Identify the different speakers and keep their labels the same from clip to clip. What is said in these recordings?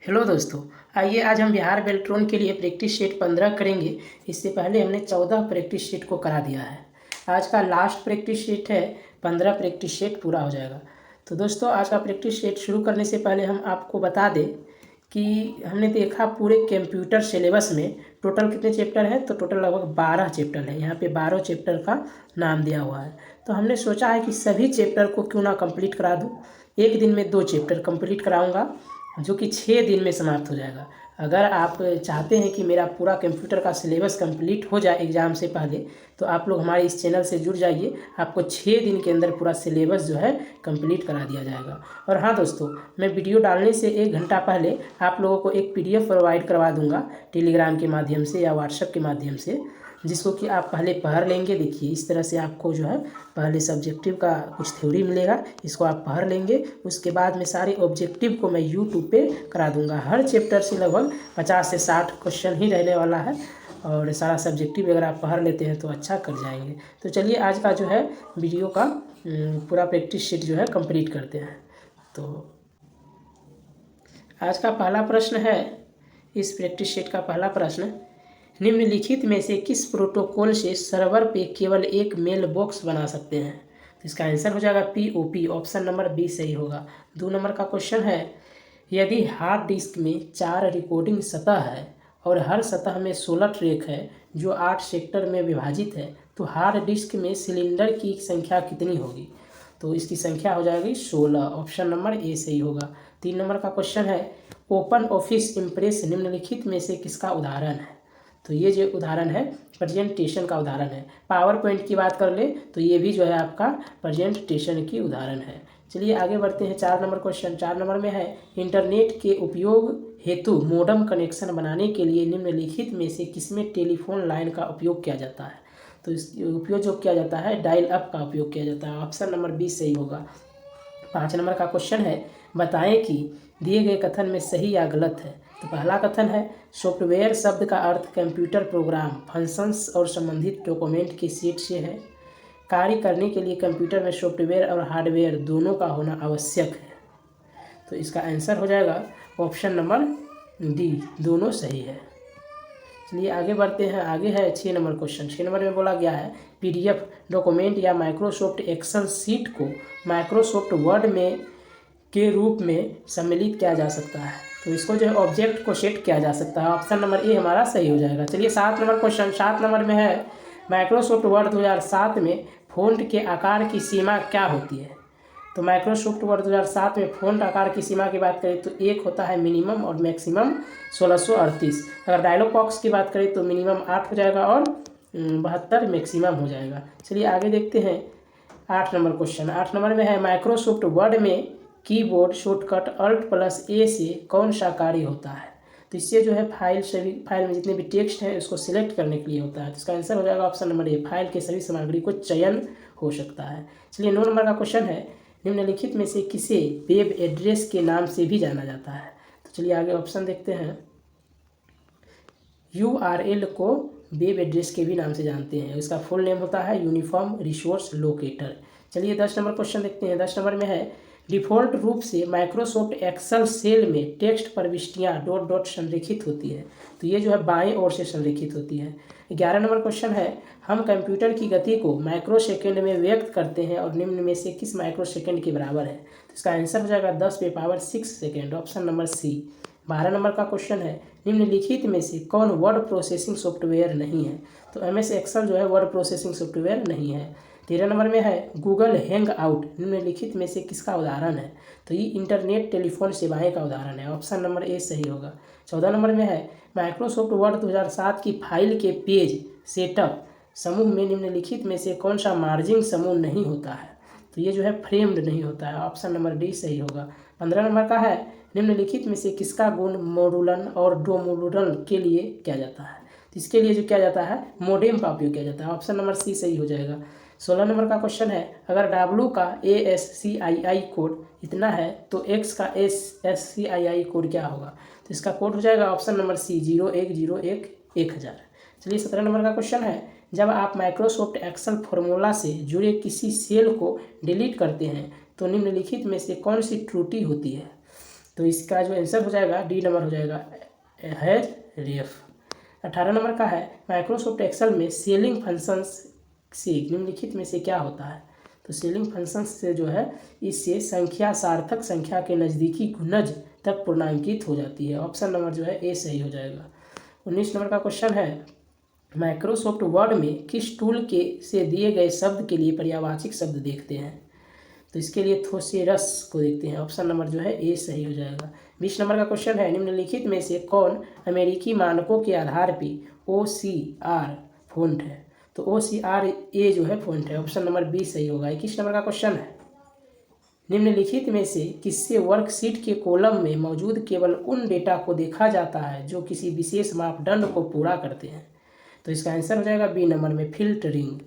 Speaker 1: Hello दोस्तों, आइए आज हम बिहार बेल्ट्रॉन के लिए प्रैक्टिस सेट 15 करेंगे। इससे पहले हमने 14 प्रैक्टिस सेट को करा दिया है। आज का लास्ट प्रैक्टिस सेट है, 15 प्रैक्टिस सेट पूरा हो जाएगा। तो दोस्तों, आज का प्रैक्टिस सेट शुरू करने से पहले हम आपको बता दें कि हमने देखा पूरे कंप्यूटर सिलेबस में टोटल कितने चैप्टर हैं। तो टोटल लगभग 12 चैप्टर है। यहाँ पे 12 चैप्टर का नाम दिया हुआ है। तो हमने सोचा है कि सभी चैप्टर को क्यों ना कंप्लीट करा दूँ। एक दिन में 2 चैप्टर कंप्लीट कराऊँगा, जो कि 6 दिन में समाप्त हो जाएगा। अगर आप चाहते हैं कि मेरा पूरा कंप्यूटर का सिलेबस कंप्लीट हो जाए एग्ज़ाम से पहले, तो आप लोग हमारे इस चैनल से जुड़ जाइए। आपको 6 दिन के अंदर पूरा सिलेबस जो है कंप्लीट करा दिया जाएगा। और हाँ दोस्तों, मैं वीडियो डालने से 1 घंटा पहले आप लोगों को एक PDF प्रोवाइड करवा दूंगा टेलीग्राम के माध्यम से या व्हाट्सएप के माध्यम से, जिसको कि आप पहले पढ़ लेंगे। देखिए, इस तरह से आपको जो है पहले सब्जेक्टिव का कुछ थ्योरी मिलेगा, इसको आप पढ़ लेंगे। उसके बाद में सारे ऑब्जेक्टिव को मैं यूट्यूब पे करा दूंगा। हर चैप्टर से लगभग 50 से 60 क्वेश्चन ही रहने वाला है, और सारा सब्जेक्टिव अगर आप पढ़ लेते हैं तो अच्छा कर जाएंगे। तो चलिए आज का जो है वीडियो का पूरा प्रैक्टिस शीट जो है कंप्लीट करते हैं। तो आज का पहला प्रश्न है, इस प्रैक्टिस शीट का पहला प्रश्न, निम्नलिखित में से किस प्रोटोकॉल से सर्वर पे केवल एक मेल बॉक्स बना सकते हैं। तो इसका आंसर हो जाएगा POP, ऑप्शन नंबर बी सही होगा। 2 नंबर का क्वेश्चन है, यदि हार्ड डिस्क में 4 रिकॉर्डिंग सतह है और हर सतह में 16 ट्रैक है जो 8 सेक्टर में विभाजित है, तो हार्ड डिस्क में सिलेंडर की संख्या कितनी होगी। तो इसकी संख्या हो जाएगी 16, ऑप्शन नंबर ए सही होगा। 3 नंबर का क्वेश्चन है, ओपन ऑफिस इम्प्रेस निम्नलिखित में से किसका उदाहरण है। तो ये जो उदाहरण है प्रेजेंटेशन का उदाहरण है। पावर पॉइंट की बात कर ले तो ये भी जो है आपका प्रेजेंटेशन की उदाहरण है। चलिए आगे बढ़ते हैं। 4 नंबर क्वेश्चन, 4 नंबर में है, इंटरनेट के उपयोग हेतु मोडम कनेक्शन बनाने के लिए निम्नलिखित में से किसमें टेलीफोन लाइन का उपयोग किया जाता है। तो इस उपयोग जो किया जाता है डायल अप का उपयोग किया जाता है, ऑप्शन नंबर 20 सही होगा। 5 नंबर का क्वेश्चन है, बताएं कि दिए गए कथन में सही या गलत है। तो पहला कथन है, सॉफ्टवेयर शब्द का अर्थ कंप्यूटर प्रोग्राम, फंक्शंस और संबंधित डॉक्यूमेंट के सेट से है। कार्य करने के लिए कंप्यूटर में सॉफ्टवेयर और हार्डवेयर दोनों का होना आवश्यक है। तो इसका आंसर हो जाएगा ऑप्शन नंबर डी, दोनों सही है। चलिए आगे बढ़ते हैं। आगे है 6 नंबर क्वेश्चन। 6 नंबर में बोला गया है, PDF डॉक्यूमेंट या माइक्रोसॉफ्ट एक्सेल सीट को माइक्रोसॉफ्ट वर्ड में के रूप में सम्मिलित किया जा सकता है। तो इसको जो है ऑब्जेक्ट को सेट किया जा सकता है, ऑप्शन नंबर ए हमारा सही हो जाएगा। चलिए 7 नंबर क्वेश्चन। 7 नंबर में है, माइक्रोसॉफ्ट वर्ड 2007 में फ़ॉन्ट के आकार की सीमा क्या होती है। तो माइक्रोसॉफ्ट वर्ड 2007 में फ़ॉन्ट आकार की सीमा की बात करें तो एक होता है मिनिमम और मैक्सिमम 1638। अगर डायलॉग बॉक्स की बात करें तो मिनिमम 8 हो जाएगा और 72 मैक्सिमम हो जाएगा। चलिए आगे देखते हैं 8 नंबर क्वेश्चन। 8 नंबर में है, माइक्रोसॉफ्ट वर्ड में कीबोर्ड शॉर्टकट Alt+A से कौन सा कार्य होता है। तो इससे जो है फाइल में जितने भी टेक्स्ट हैं उसको सिलेक्ट करने के लिए होता है। तो इसका आंसर हो जाएगा ऑप्शन नंबर ए, फाइल के सभी सामग्री को चयन हो सकता है। चलिए 9 नंबर का क्वेश्चन है, निम्नलिखित में से किसे वेब एड्रेस के नाम से भी जाना जाता है। तो चलिए आगे ऑप्शन देखते हैं। URL को वेब एड्रेस के भी नाम से जानते हैं, इसका फुल नेम होता है यूनिफॉर्म रिसोर्स लोकेटर। चलिए 10 नंबर क्वेश्चन देखते हैं। 10 नंबर में है, डिफ़ॉल्ट रूप से माइक्रोसॉफ्ट एक्सेल सेल में टेक्स्ट प्रविष्टियाँ डॉट डॉट संरेखित होती है। तो ये जो है बाएं ओर से संरेखित होती है। 11 नंबर क्वेश्चन है, हम कंप्यूटर की गति को माइक्रो सेकेंड में व्यक्त करते हैं और निम्न में से किस माइक्रो सेकेंड के बराबर है। तो इसका आंसर हो जाएगा 10⁻6 second, option number C. 12 number का क्वेश्चन है, निम्नलिखित में से कौन वर्ड प्रोसेसिंग सॉफ्टवेयर नहीं है। तो MS एक्सेल जो है वर्ड प्रोसेसिंग सॉफ्टवेयर नहीं है। 13 नंबर में है, गूगल हैंग आउट निम्नलिखित में से किसका उदाहरण है। तो ये इंटरनेट टेलीफोन सेवाएं का उदाहरण है, ऑप्शन नंबर ए सही होगा। 14 नंबर में है, माइक्रोसॉफ्ट वर्ड 2007 की फाइल के पेज सेटअप समूह में निम्नलिखित में से कौन सा मार्जिंग समूह नहीं होता है। तो ये जो है फ्रेम्ड नहीं होता है, ऑप्शन नंबर डी सही होगा। 15 नंबर का है, निम्नलिखित में से किसका गुण मॉडुलन और डोमोडुलन के लिए किया जाता है। तो इसके लिए जो किया जाता है मोडेम का उपयोग किया जाता है, ऑप्शन नंबर सी सही हो जाएगा। 16 नंबर का क्वेश्चन है, अगर W का ASCII कोड इतना है तो X का ASCII कोड क्या होगा। तो इसका कोड हो जाएगा ऑप्शन नंबर सी 01011000। चलिए 17 नंबर का क्वेश्चन है, जब आप माइक्रोसॉफ्ट एक्सेल फॉर्मूला से जुड़े किसी सेल को डिलीट करते हैं तो निम्नलिखित में से कौन सी त्रुटि होती है। तो इसका जो आंसर हो जाएगा डी नंबर हो जाएगा, हैज रेफ। 18 नंबर का है माइक्रोसॉफ्ट एक्सेल में सेलिंग फंक्शंस से निम्नलिखित में से क्या होता है। तो सेलिंग फंक्शंस से जो है इससे संख्या सार्थक संख्या के नज़दीकी गुणज तक पूर्णांकित हो जाती है। ऑप्शन नंबर जो है ए सही हो जाएगा। 19 नंबर का क्वेश्चन है माइक्रोसॉफ्ट वर्ड में किस टूल के से दिए गए शब्द के लिए पर्यायवाची शब्द देखते हैं। तो इसके लिए थोसेरस को देखते हैं। ऑप्शन नंबर जो है ए सही हो जाएगा। 20 नंबर का क्वेश्चन है निम्नलिखित में से कौन अमेरिकी मानकों के आधार पर OCR फ़ॉन्ट है। तो OCR जो है फ़ॉन्ट है। ऑप्शन नंबर बी सही होगा। 21 नंबर का क्वेश्चन है निम्नलिखित में से किससे वर्कशीट के कॉलम में मौजूद केवल उन डेटा को देखा जाता है जो किसी विशेष मापदंड को पूरा करते हैं। तो इसका आंसर हो जाएगा बी नंबर में फिल्टरिंग।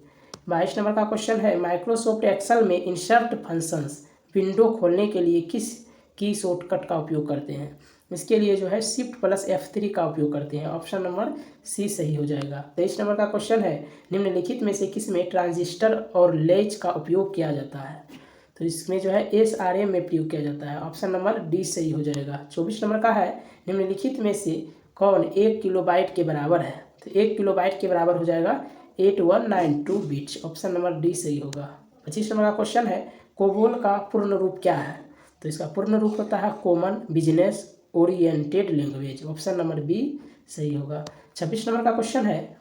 Speaker 1: 22 नंबर का क्वेश्चन है माइक्रोसॉफ्ट एक्सेल में इंसर्ट फंक्शंस विंडो खोलने के लिए किस की शॉर्टकट का उपयोग करते हैं। इसके लिए जो है Shift+F3 का उपयोग करते हैं। ऑप्शन नंबर सी सही हो जाएगा। 23 नंबर का क्वेश्चन है निम्नलिखित में से किस में ट्रांजिस्टर और लैच का उपयोग किया जाता है। तो इसमें जो है SRM में प्रयोग किया जाता है। ऑप्शन नंबर डी सही हो जाएगा। 24 नंबर का है निम्नलिखित में से कौन 1 किलोबाइट के बराबर है। तो 1 किलोबाइट के बराबर हो जाएगा 8192 बिट्स। ऑप्शन नंबर डी सही होगा। 25 नंबर का क्वेश्चन है कोबोल का पूर्ण रूप क्या है। तो इसका पूर्ण रूप होता है common business oriented language. Option number B सही होगा। 26 नंबर का क्वेश्चन है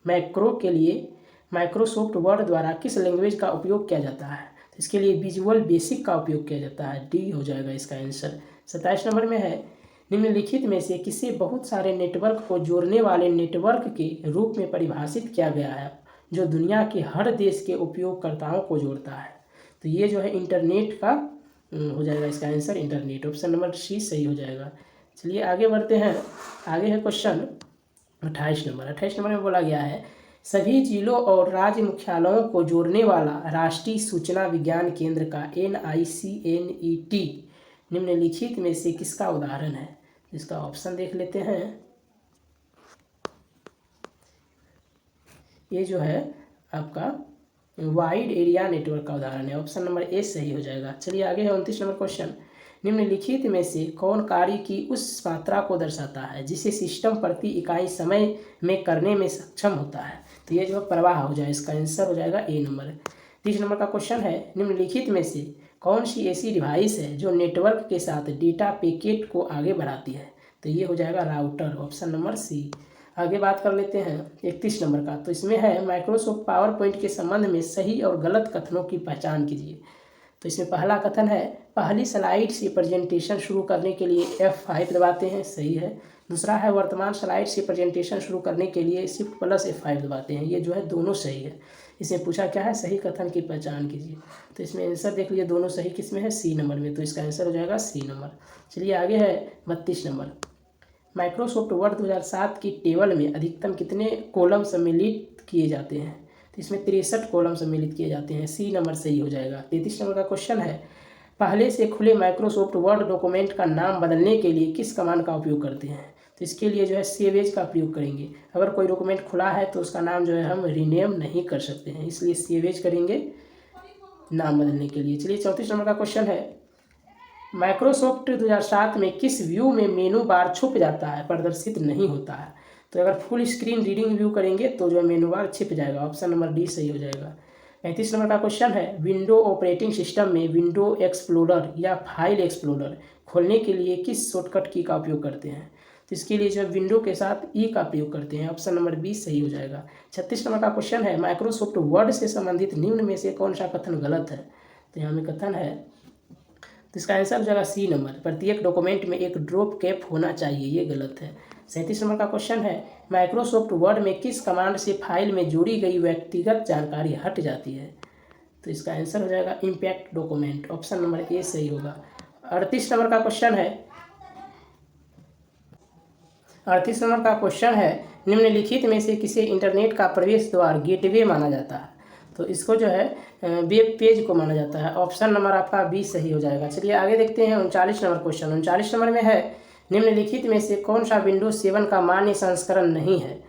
Speaker 1: मैक्रो के लिए माइक्रोसॉफ्ट वर्ड द्वारा किस लैंग्वेज का उपयोग किया जाता है। तो इसके लिए विजुअल बेसिक का उपयोग किया जाता है। डी हो जाएगा इसका आंसर। 27 नंबर में है निम्नलिखित में से किसे बहुत सारे नेटवर्क को जोड़ने वाले नेटवर्क के रूप में परिभाषित किया गया है जो दुनिया के हर देश के उपयोगकर्ताओं को जोड़ता है। तो ये जो है इंटरनेट का हो जाएगा इसका answer internet. Option number C सही हो जाएगा। चलिए आगे बढ़ते हैं। आगे है क्वेश्चन 28 नंबर। 28 नंबर में बोला गया है सभी जिलों और राज्य मुख्यालयों को जोड़ने वाला राष्ट्रीय सूचना विज्ञान केंद्र का NICNET निम्नलिखित में से किसका उदाहरण है। इसका ऑप्शन देख लेते हैं। ये जो है आपका वाइड एरिया नेटवर्क का उदाहरण है। ऑप्शन नंबर ए सही हो जाएगा। चलिए आगे है 29 नंबर क्वेश्चन निम्नलिखित में से कौन कार्य की उस मात्रा को दर्शाता है जिसे सिस्टम प्रति इकाई समय में करने में सक्षम होता है। तो ये जो प्रवाह हो जाए इसका आंसर हो जाएगा ए नंबर। 30 नंबर का क्वेश्चन है निम्नलिखित में से कौन सी ऐसी डिवाइस है जो नेटवर्क के साथ डेटा पैकेट को आगे बढ़ाती है। तो ये हो जाएगा राउटर। ऑप्शन नंबर सी। आगे बात कर लेते हैं 31 नंबर का। तो इसमें है माइक्रोसॉफ्ट पावर पॉइंट के संबंध में सही और गलत कथनों की पहचान कीजिए। तो इसमें पहला कथन है पहली स्लाइड से प्रेजेंटेशन शुरू करने के लिए F5 दबाते हैं। सही है। दूसरा है वर्तमान स्लाइड से प्रेजेंटेशन शुरू करने के लिए Shift+F5 दबाते हैं। ये जो है दोनों सही है। इसमें पूछा क्या है सही कथन की पहचान कीजिए। तो इसमें आंसर देख लीजिए दोनों सही किसमें है सी नंबर में। तो इसका आंसर हो जाएगा सी नंबर। चलिए आगे है 32 नंबर। माइक्रोसॉफ्ट वर्ड 2007 की टेबल में अधिकतम कितने कॉलम सम्मिलित किए जाते हैं। तो इसमें 63 कॉलम सम्मिलित किए जाते हैं। सी नंबर सही हो जाएगा। 33 नंबर का क्वेश्चन है पहले से खुले माइक्रोसॉफ्ट वर्ड डॉक्यूमेंट का नाम बदलने के लिए किस कमांड का उपयोग करते हैं। तो इसके लिए जो है सेव एज का प्रयोग करेंगे। अगर कोई डॉक्यूमेंट खुला है तो उसका नाम जो है हम रीनेम नहीं कर सकते हैं, इसलिए सेव एज करेंगे नाम बदलने के लिए। चलिए 34 नंबर का क्वेश्चन है माइक्रोसॉफ्ट 2007 में किस व्यू में मेनू बार छुप जाता है प्रदर्शित नहीं होता है। तो अगर फुल स्क्रीन रीडिंग व्यू करेंगे तो जो है मेनू बार छिप जाएगा। ऑप्शन नंबर डी सही हो जाएगा। 35 नंबर का क्वेश्चन है विंडो ऑपरेटिंग सिस्टम में विंडो एक्सप्लोरर या फाइल एक्सप्लोरर खोलने के लिए किस शॉर्टकट की का उपयोग करते हैं। तो इसके लिए जो है विंडो के साथ ई का प्रयोग करते हैं। ऑप्शन नंबर बी सही हो जाएगा। 36 नंबर का क्वेश्चन है माइक्रोसॉफ्ट वर्ड से संबंधित निम्न में से कौन सा कथन गलत है। तो यहाँ में कथन है तो इसका आंसर हो जाएगा सी नंबर प्रत्येक डॉक्यूमेंट में एक ड्रॉप कैप होना चाहिए। ये गलत है। 37 नंबर का क्वेश्चन है माइक्रोसॉफ्ट वर्ड में किस कमांड से फाइल में जोड़ी गई व्यक्तिगत जानकारी हट जाती है। तो इसका आंसर हो जाएगा impact document. Option number A सही होगा। 38 नंबर का क्वेश्चन है 38 नंबर का क्वेश्चन है निम्नलिखित में से किसे इंटरनेट का प्रवेश द्वार गेटवे माना जाता है। तो इसको जो है वेब पेज को माना जाता है। ऑप्शन नंबर आपका बी सही हो जाएगा। चलिए आगे देखते हैं 39 नंबर क्वेश्चन। 39 नंबर में है निम्नलिखित में से कौन सा विंडोज 7 का मान्य संस्करण नहीं है।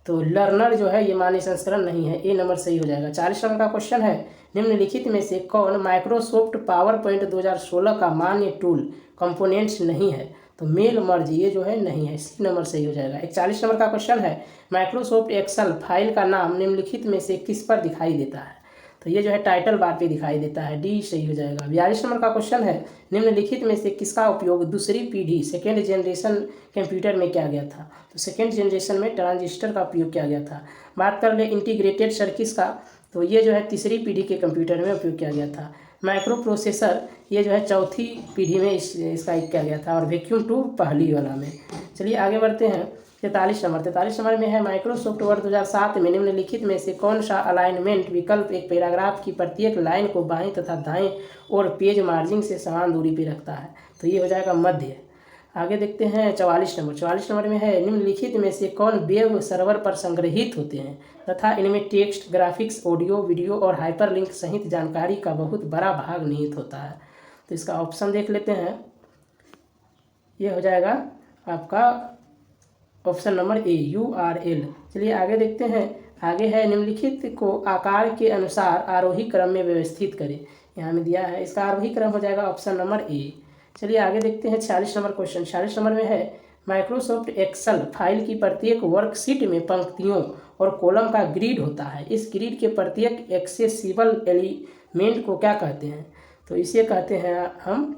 Speaker 1: तो लर्नर जो है ये मान्य संस्करण नहीं है। ए नंबर सही हो जाएगा। 40 नंबर का क्वेश्चन है निम्नलिखित में से कौन माइक्रोसॉफ्ट पावर पॉइंट 2016 का मान्य टूल कंपोनेंट्स नहीं है? तो मेल मर्ज ये जो है नहीं है, सी नंबर सही हो जाएगा। 41 नंबर का क्वेश्चन है, माइक्रोसॉफ्ट एक्सेल फाइल का नाम निम्नलिखित में से किस पर दिखाई देता है? तो ये जो है टाइटल बार पे दिखाई देता है, डी सही हो जाएगा। 42 नंबर का क्वेश्चन है, निम्नलिखित में से किसका उपयोग दूसरी पीढ़ी सेकेंड जनरेशन कंप्यूटर में किया गया था? तो सेकेंड जनरेशन में ट्रांजिस्टर का उपयोग किया गया था। बात कर ले इंटीग्रेटेड सर्किट्स का, तो ये जो है तीसरी पीढ़ी के कंप्यूटर में उपयोग किया गया था। माइक्रो प्रोसेसर ये जो है चौथी पीढ़ी में इसका किया गया था, और वैक्यूम ट्यूब पहली वाला में। चलिए आगे बढ़ते हैं। 43 नंबर में है, माइक्रोसॉफ्ट वर्ड 2007 में निम्नलिखित में से कौन सा अलाइनमेंट विकल्प एक पैराग्राफ की प्रत्येक लाइन को बाईं तथा दाएं और पेज मार्जिन से समान दूरी पर रखता है? तो ये हो जाएगा मध्य। आगे देखते हैं 44 नंबर में है, निम्नलिखित में से कौन वेब सर्वर पर संग्रहित होते हैं तथा इनमें टेक्स्ट, ग्राफिक्स, ऑडियो, वीडियो और हाइपरलिंक सहित जानकारी का बहुत बड़ा भाग निहित होता है? तो इसका ऑप्शन देख लेते हैं, ये हो जाएगा आपका ऑप्शन नंबर ए, URL। चलिए आगे देखते हैं। आगे है, निम्नलिखित को आकार के अनुसार आरोही क्रम में व्यवस्थित करें। यहाँ में दिया है, इसका आरोही क्रम हो जाएगा ऑप्शन नंबर ए। चलिए आगे देखते हैं 46 नंबर क्वेश्चन। 46 नंबर में है, माइक्रोसॉफ्ट एक्सेल फाइल की प्रत्येक वर्कशीट में पंक्तियों और कॉलम का ग्रिड होता है। इस ग्रिड के प्रत्येक एक्सेसिबल एलिमेंट को क्या कहते हैं? तो इसे कहते हैं हम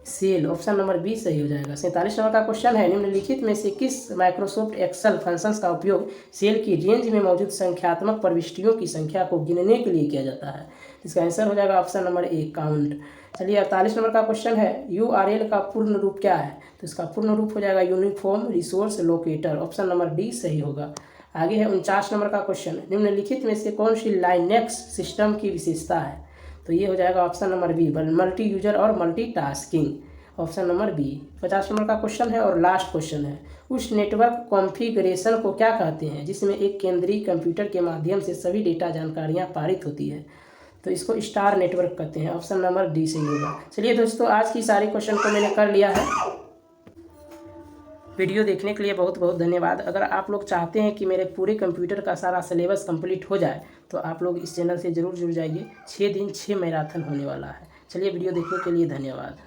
Speaker 1: सेल। ऑप्शन नंबर बी सही हो जाएगा। 47 नंबर का क्वेश्चन है, निम्नलिखित में से किस माइक्रोसॉफ्ट एक्सेल फंक्शंस का उपयोग सेल की रेंज में मौजूद संख्यात्मक प्रविष्टियों की संख्या को गिनने के लिए किया जाता है? इसका आंसर हो जाएगा ऑप्शन नंबर ए, काउंट। चलिए 48 नंबर का क्वेश्चन है, URL का पूर्ण रूप क्या है? तो इसका पूर्ण रूप हो जाएगा uniform resource locator. Option number D सही होगा। आगे है 49 नंबर का क्वेश्चन, निम्नलिखित में से कौन सी लाइनेक्स सिस्टम की विशेषता है? तो ये हो जाएगा option number B, multi user और multitasking. Option number B. 50 number का क्वेश्चन है और लास्ट क्वेश्चन है, उस नेटवर्क कॉन्फ़िगरेशन को क्या कहते हैं जिसमें एक केंद्रीय कंप्यूटर के माध्यम से सभी डेटा जानकारियां पारित होती है? तो इसको स्टार नेटवर्क कहते हैं। ऑप्शन नंबर डी सही होगा। चलिए दोस्तों, आज की सारी क्वेश्चन को मैंने कर लिया है। वीडियो देखने के लिए बहुत बहुत धन्यवाद। अगर आप लोग चाहते हैं कि मेरे पूरे कंप्यूटर का सारा सिलेबस कंप्लीट हो जाए तो आप लोग इस चैनल से ज़रूर जुड़ जाइए। 6 दिन 6 मैराथन होने वाला है। चलिए, वीडियो देखने के लिए धन्यवाद।